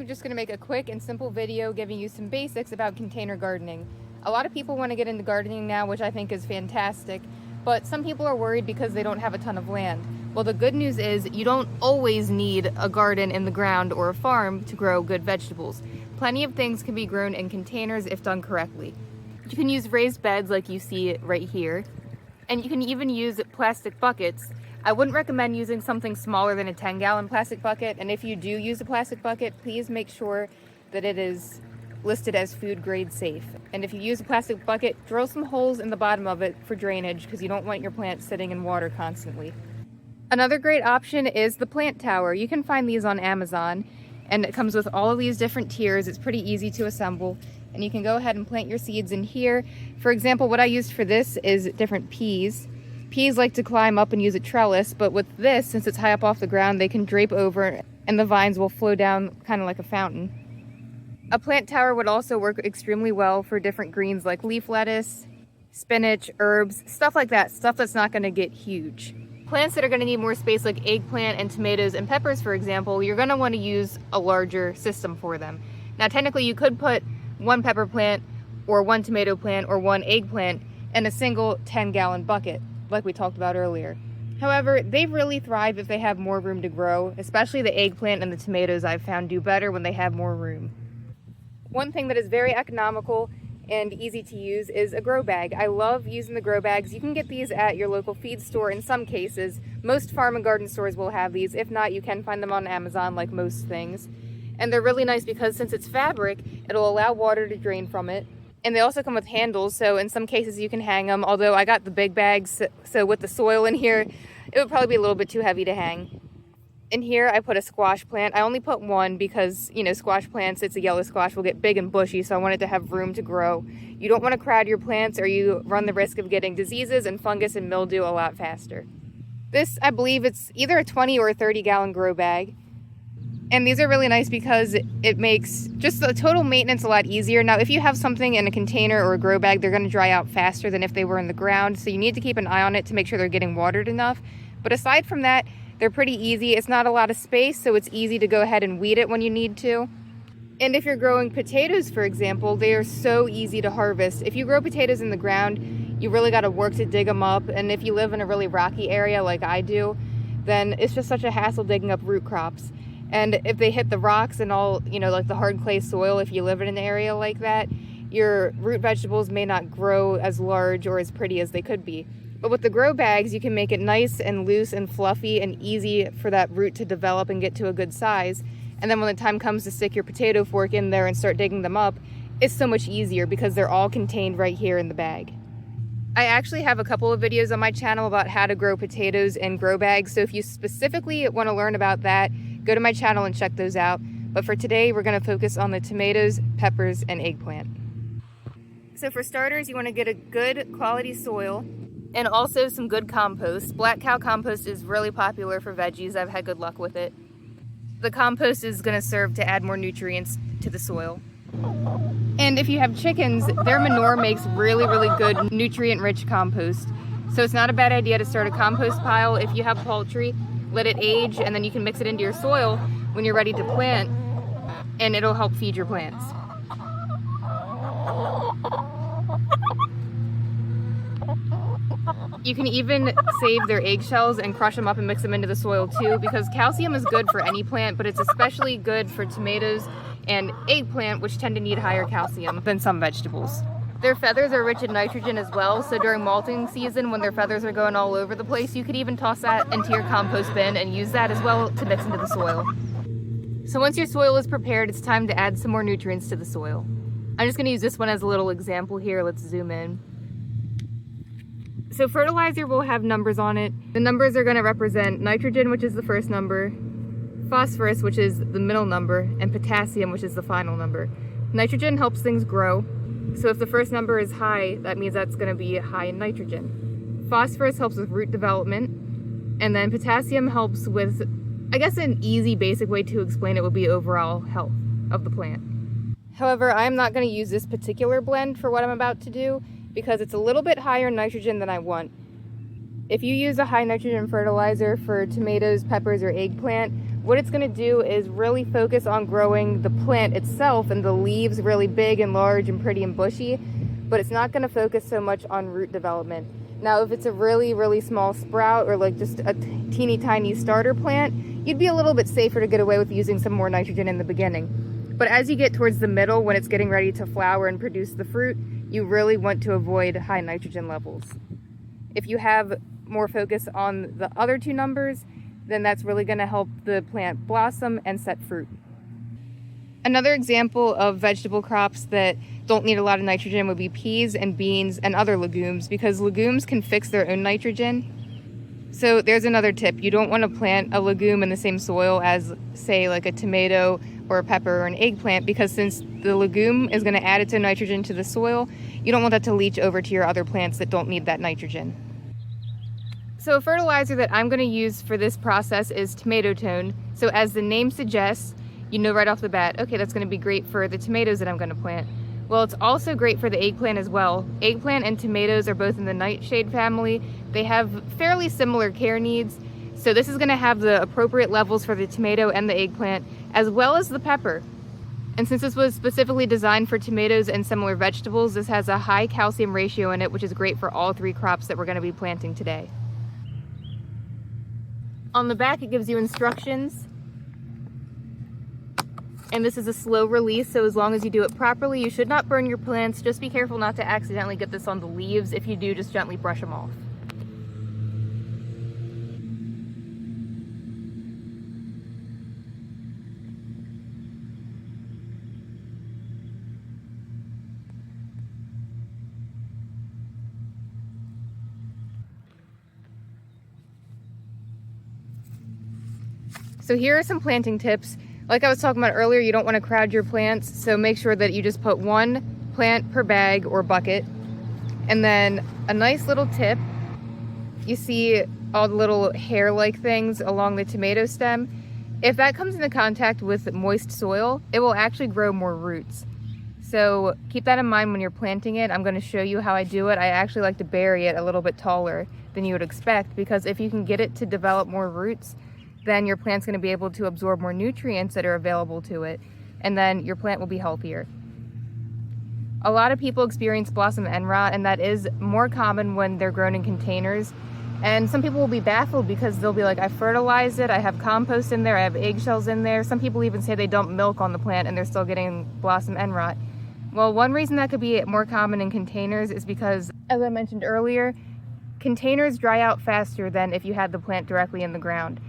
I'm just going to make a quick and simple video giving you some basics about container gardening. A lot of people want to get into gardening now, which I think is fantastic, but some people are worried because they don't have a ton of land. Well, the good news is you don't always need a garden in the ground or a farm to grow good vegetables. Plenty of things can be grown in containers if done correctly. You can use raised beds like you see right here, and you can even use plastic buckets. I wouldn't recommend using something smaller than a 10-gallon plastic bucket, and if you do use a plastic bucket, please make sure that it is listed as food grade safe. And if you use a plastic bucket, drill some holes in the bottom of it for drainage because you don't want your plants sitting in water constantly. Another great option is the plant tower. You can find these on Amazon, and it comes with all of these different tiers. It's pretty easy to assemble, and you can go ahead and plant your seeds in here. For example, what I used for this is different peas. Peas like to climb up and use a trellis, but with this, since it's high up off the ground, they can drape over and the vines will flow down kind of like a fountain. A plant tower would also work extremely well for different greens like leaf lettuce, spinach, herbs, stuff like that, stuff that's not going to get huge. Plants that are going to need more space like eggplant and tomatoes and peppers, for example, you're going to want to use a larger system for them. Now technically you could put one pepper plant or one tomato plant or one eggplant in a single 10-gallon bucket, like we talked about earlier. However, they really thrive if they have more room to grow, especially the eggplant and the tomatoes I've found do better when they have more room. One thing that is very economical and easy to use is a grow bag. I love using the grow bags. You can get these at your local feed store in some cases. Most farm and garden stores will have these. If not, you can find them on Amazon like most things. And they're really nice because since it's fabric, it'll allow water to drain from it. And they also come with handles, so in some cases you can hang them, although I got the big bags, so with the soil in here, it would probably be a little bit too heavy to hang. In here I put a squash plant. I only put one because, you know, squash plants, it's a yellow squash, will get big and bushy, so I wanted to have room to grow. You don't want to crowd your plants or you run the risk of getting diseases and fungus and mildew a lot faster. This, I believe it's either a 20 or a 30-gallon grow bag. And these are really nice because it makes just the total maintenance a lot easier. Now, if you have something in a container or a grow bag, they're going to dry out faster than if they were in the ground. So you need to keep an eye on it to make sure they're getting watered enough. But aside from that, they're pretty easy. It's not a lot of space, so it's easy to go ahead and weed it when you need to. And if you're growing potatoes, for example, they are so easy to harvest. If you grow potatoes in the ground, you really got to work to dig them up. And if you live in a really rocky area like I do, then it's just such a hassle digging up root crops. And if they hit the rocks and all, you know, like the hard clay soil, if you live in an area like that, your root vegetables may not grow as large or as pretty as they could be. But with the grow bags, you can make it nice and loose and fluffy and easy for that root to develop and get to a good size. And then when the time comes to stick your potato fork in there and start digging them up, it's so much easier because they're all contained right here in the bag. I actually have a couple of videos on my channel about how to grow potatoes in grow bags, so if you specifically want to learn about that, go to my channel and check those out. But for today, we're going to focus on the tomatoes, peppers, and eggplant. So for starters, you want to get a good quality soil and also some good compost. Black cow compost is really popular for veggies. I've had good luck with it. The compost is going to serve to add more nutrients to the soil. And if you have chickens, their manure makes really, really good nutrient-rich compost. So it's not a bad idea to start a compost pile. If you have poultry, let it age, and then you can mix it into your soil when you're ready to plant, and it'll help feed your plants. You can even save their eggshells and crush them up and mix them into the soil too, because calcium is good for any plant, but it's especially good for tomatoes and eggplant, which tend to need higher calcium than some vegetables. Their feathers are rich in nitrogen as well, so during molting season when their feathers are going all over the place, you could even toss that into your compost bin and use that as well to mix into the soil. So once your soil is prepared, it's time to add some more nutrients to the soil. I'm just going to use this one as a little example here. Let's zoom in. So fertilizer will have numbers on it. The numbers are going to represent nitrogen, which is the first number, phosphorus, which is the middle number, and potassium, which is the final number. Nitrogen helps things grow. So if the first number is high, that means that's going to be high in nitrogen. Phosphorus helps with root development, and then potassium helps with, I guess an easy basic way to explain it would be overall health of the plant. However, I'm not going to use this particular blend for what I'm about to do because it's a little bit higher in nitrogen than I want. If you use a high nitrogen fertilizer for tomatoes, peppers, or eggplant, What it's going to do is really focus on growing the plant itself and the leaves really big and large and pretty and bushy, but it's not going to focus so much on root development. Now, if it's a really, really small sprout or like just a teeny tiny starter plant, you'd be a little bit safer to get away with using some more nitrogen in the beginning. But as you get towards the middle, when it's getting ready to flower and produce the fruit, you really want to avoid high nitrogen levels. If you have more focus on the other two numbers, then that's really going to help the plant blossom and set fruit. Another example of vegetable crops that don't need a lot of nitrogen would be peas and beans and other legumes, because legumes can fix their own nitrogen. So there's another tip. You don't want to plant a legume in the same soil as, say, like a tomato or a pepper or an eggplant, because since the legume is going to add its own nitrogen to the soil, you don't want that to leach over to your other plants that don't need that nitrogen. So a fertilizer that I'm going to use for this process is tomato tone. So as the name suggests, you know right off the bat, okay, that's going to be great for the tomatoes that I'm going to plant. Well, it's also great for the eggplant as well. Eggplant and tomatoes are both in the nightshade family. They have fairly similar care needs. So this is going to have the appropriate levels for the tomato and the eggplant, as well as the pepper. And since this was specifically designed for tomatoes and similar vegetables, this has a high calcium ratio in it, which is great for all three crops that we're going to be planting today. On the back, it gives you instructions. And this is a slow release, so as long as you do it properly, you should not burn your plants. Just be careful not to accidentally get this on the leaves. If you do, just gently brush them off. So here are some planting tips. Like I was talking about earlier, you don't want to crowd your plants, so make sure that you just put one plant per bag or bucket. And then a nice little tip, you see all the little hair-like things along the tomato stem. If that comes into contact with moist soil, it will actually grow more roots. So keep that in mind when you're planting it. I'm going to show you how I do it. I actually like to bury it a little bit taller than you would expect, because if you can get it to develop more roots, then your plant's going to be able to absorb more nutrients that are available to it, and then your plant will be healthier. A lot of people experience blossom end rot, and that is more common when they're grown in containers. And some people will be baffled because they'll be like, I fertilized it, I have compost in there, I have eggshells in there. Some people even say they dump milk on the plant and they're still getting blossom end rot. Well, one reason that could be more common in containers is because, as I mentioned earlier, containers dry out faster than if you had the plant directly in the ground.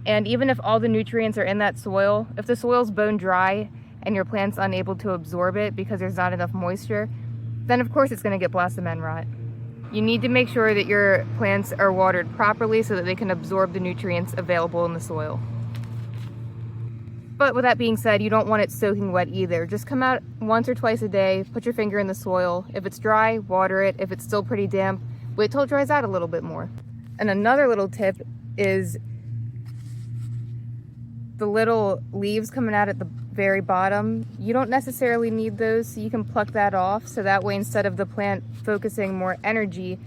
And even if all the nutrients are in that soil, if the soil's bone dry and your plant's unable to absorb it because there's not enough moisture, then of course it's going to get blossom end rot. You need to make sure that your plants are watered properly so that they can absorb the nutrients available in the soil. But with that being said, you don't want it soaking wet either. Just come out once or twice a day, put your finger in the soil. If it's dry, water it. If it's still pretty damp, wait till it dries out a little bit more. And another little tip is the little leaves coming out at the very bottom. You don't necessarily need those, so you can pluck that off. So that way, instead of the plant focusing more energy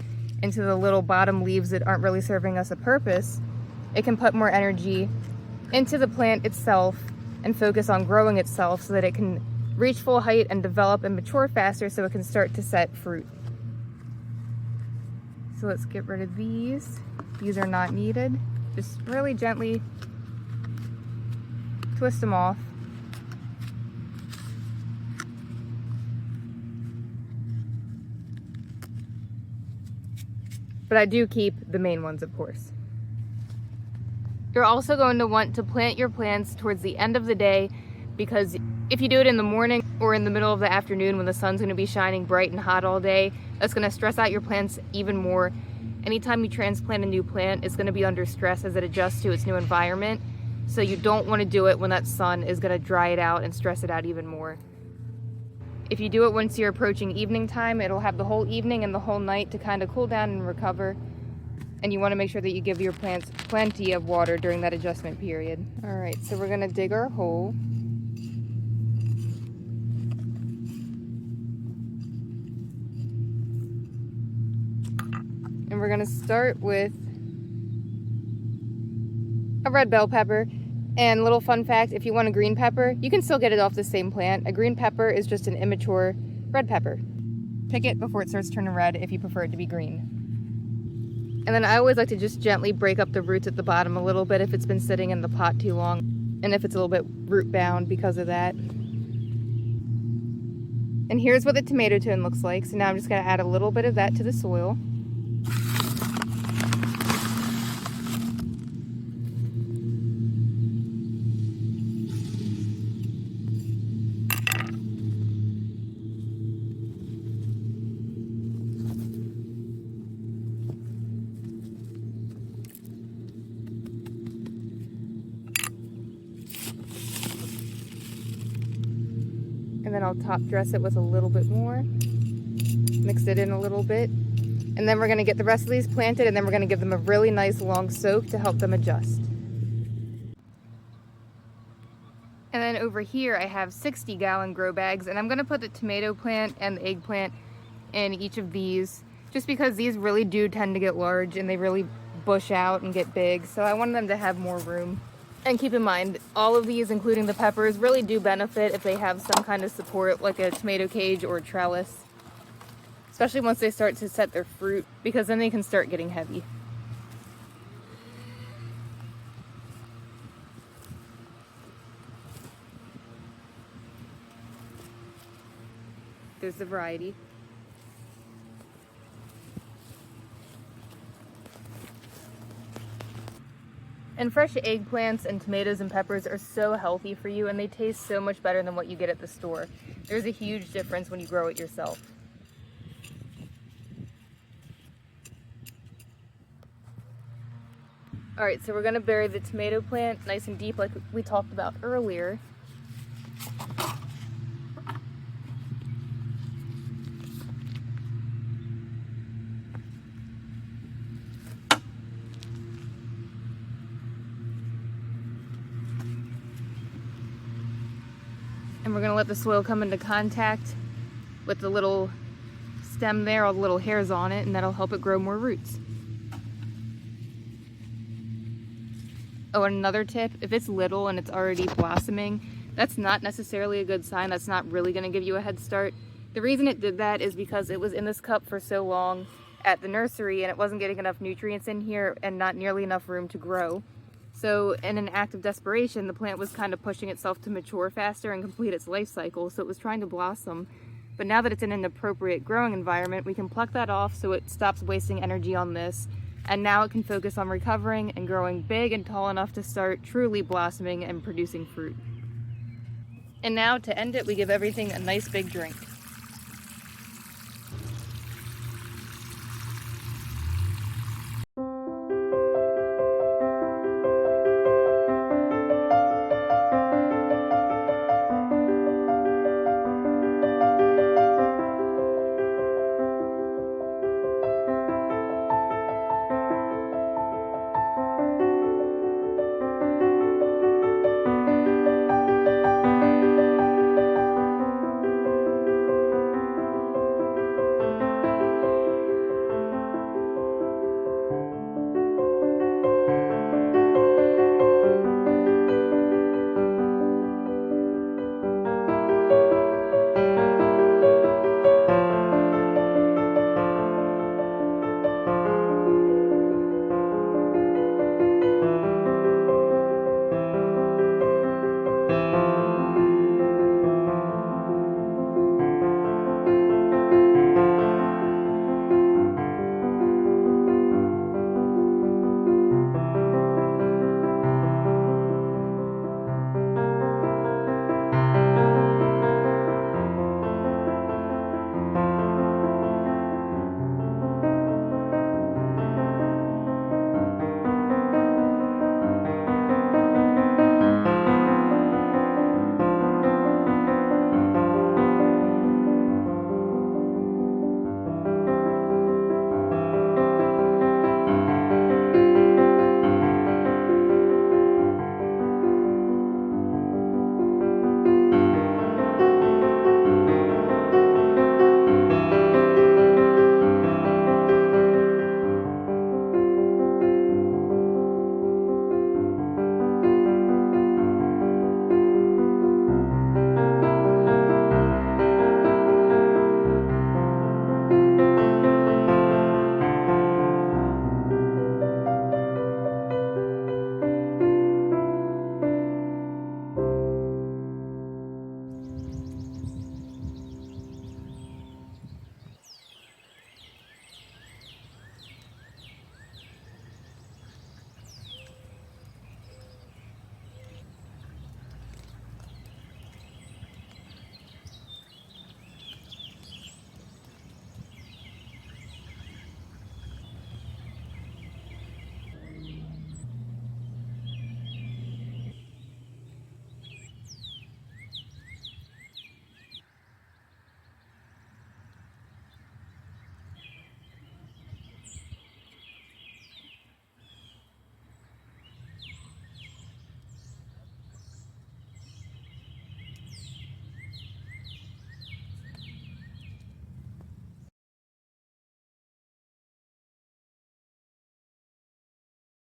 into the little bottom leaves that aren't really serving us a purpose, it can put more energy into the plant itself and focus on growing itself so that it can reach full height and develop and mature faster so it can start to set fruit. So let's get rid of these. These are not needed. Just really gently twist them off. But I do keep the main ones, of course. You're also going to want to plant your plants towards the end of the day, because if you do it in the morning or in the middle of the afternoon when the sun's going to be shining bright and hot all day, that's going to stress out your plants even more. Anytime you transplant a new plant, it's going to be under stress as it adjusts to its new environment. So you don't want to do it when that sun is going to dry it out and stress it out even more. If you do it once you're approaching evening time, it'll have the whole evening and the whole night to kind of cool down and recover. And you want to make sure that you give your plants plenty of water during that adjustment period. All right, so we're going to dig our hole. And we're going to start with a red bell pepper. And little fun fact, if you want a green pepper, you can still get it off the same plant. A green pepper is just an immature red pepper. Pick it before it starts turning red if you prefer it to be green. And then I always like to just gently break up the roots at the bottom a little bit if it's been sitting in the pot too long, and if it's a little bit root bound because of that. And here's what the tomato tin looks like. So now I'm just going to add a little bit of that to the soil. And then I'll top dress it with a little bit more. Mix it in a little bit. And then we're going to get the rest of these planted, and then we're going to give them a really nice long soak to help them adjust. And then over here I have 60-gallon grow bags, and I'm going to put the tomato plant and the eggplant in each of these, just because these really do tend to get large and they really bush out and get big. So I want them to have more room. And keep in mind, all of these, including the peppers, really do benefit if they have some kind of support, like a tomato cage or a trellis. Especially once they start to set their fruit, because then they can start getting heavy. There's the variety. And fresh eggplants and tomatoes and peppers are so healthy for you, and they taste so much better than what you get at the store. There's a huge difference when you grow it yourself. Alright, so we're going to bury the tomato plant nice and deep like we talked about earlier. And we're going to let the soil come into contact with the little stem there, all the little hairs on it, and that'll help it grow more roots. Oh, and another tip, if it's little and it's already blossoming, that's not necessarily a good sign. That's not really going to give you a head start. The reason it did that is because it was in this cup for so long at the nursery, and it wasn't getting enough nutrients in here and not nearly enough room to grow. So in an act of desperation, the plant was kind of pushing itself to mature faster and complete its life cycle, so it was trying to blossom. But now that it's in an appropriate growing environment, we can pluck that off so it stops wasting energy on this, and now it can focus on recovering and growing big and tall enough to start truly blossoming and producing fruit. And now to end it, we give everything a nice big drink.